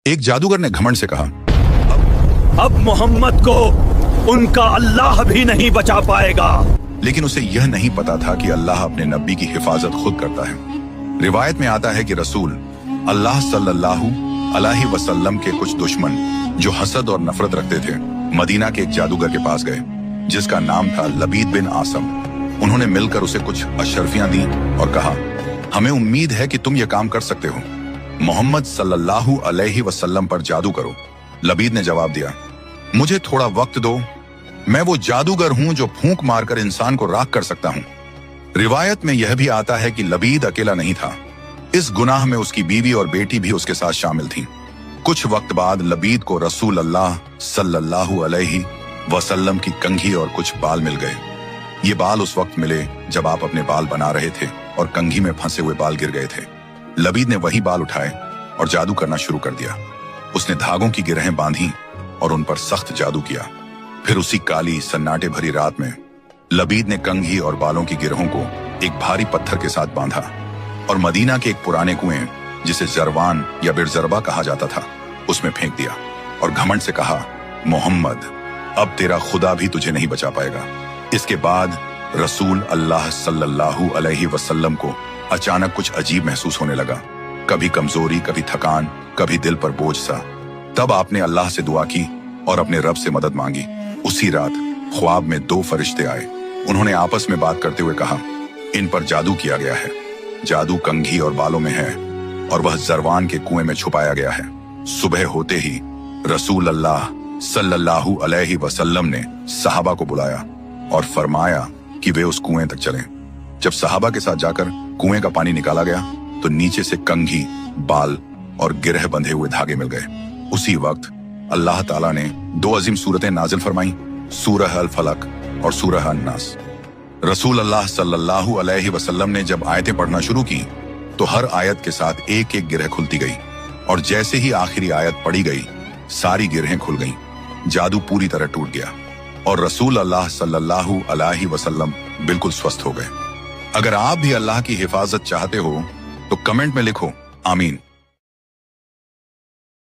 एक जादूगर ने घमंड से कहा, अब मोहम्मद को उनका अल्लाह भी नहीं बचा पाएगा। लेकिन उसे यह नहीं पता था कि अल्लाह अपने नबी की हिफाजत खुद करता है। रिवायत में आता है कि रसूल अल्लाह सल्लल्लाहु अलैहि वसल्लम के कुछ दुश्मन जो हसद और नफरत रखते थे, मदीना के एक जादूगर के पास गए जिसका नाम था लबीद बिन आसम। उन्होंने मिलकर उसे कुछ अशरफियां दी और कहा, हमें उम्मीद है कि तुम यह काम कर सकते हो, मोहम्मद सल्लल्लाहु अलैहि वसल्लम पर जादू करो। लबीद ने जवाब दिया, मुझे थोड़ा वक्त दो, मैं वो जादूगर हूं जो फूंक मारकर इंसान को राख कर सकता हूं। रिवायत में यह भी आता है कि लबीद अकेला नहीं था, इस गुनाह में उसकी बीवी और बेटी भी उसके साथ शामिल थीं। कुछ वक्त बाद लबीद को रसूल अल्लाह सल्लल्लाहु अलैहि वसल्लम की कंघी और कुछ बाल मिल गए। ये बाल उस वक्त मिले जब आप अपने बाल बना रहे थे और कंघी में फंसे हुए बाल गिर गए थे। लबीद ने वही बाल उठाए और जादू करना शुरू कर दिया। उसने धागों की गिरहें बांधी और उन पर सख्त जादू किया। फिर उसी काली सन्नाटे भरी रात में लबीद ने कंघी और बालों की गिरहों को एक भारी पत्थर के साथ बांधा और मदीना के एक पुराने कुएं जिसे जरवान या बिरजरबा कहा जाता था उसमें फेंक दिया और घमंड से कहा, मोहम्मद अब तेरा खुदा भी तुझे नहीं बचा पाएगा। इसके बाद रसूल अल्लाह सल्लल्लाहु अलैहि वसल्लम को अचानक कुछ अजीब महसूस होने लगा, कभी कमजोरी, कभी थकान, कभी दिल पर बोझ सा। तब आपने अल्लाह से दुआ की और अपने रब से मदद मांगी। उसी रात ख्वाब में 2 फरिश्ते आए। उन्होंने आपस में बात करते हुए कहा, इन पर जादू किया गया है, जादू कंघी और बालों में है और वह जरवान के कुएं में छुपाया गया है। सुबह होते ही रसूल अल्लाह सल्लल्लाहु अलैहि वसल्लम ने सहाबा को बुलाया और फरमाया कि वे उस कुएं तक चलें। जब सहाबा के साथ जाकर कुएं का पानी निकाला गया तो नीचे से कंघी, बाल और गिरह बंधे हुए धागे मिल गए। उसी वक्त अल्लाह ताला ने 2 अजीम सूरतें नाजिल फरमाई, सूरह अल फलक और सूरह अन्नास। रसूल अल्लाह सल्लल्लाहु अलैहि वसल्लम ने जब आयतें पढ़ना शुरू की तो हर आयत के साथ एक एक गिरह खुलती गई और जैसे ही आखिरी आयत पढ़ी गई सारी गिरहें खुल गईं। जादू पूरी तरह टूट गया और रसूल अल्लाह सल्लल्लाहु अलैहि वसल्लम बिल्कुल स्वस्थ हो गए। अगर आप भी अल्लाह की हिफाजत चाहते हो तो कमेंट में लिखो आमीन।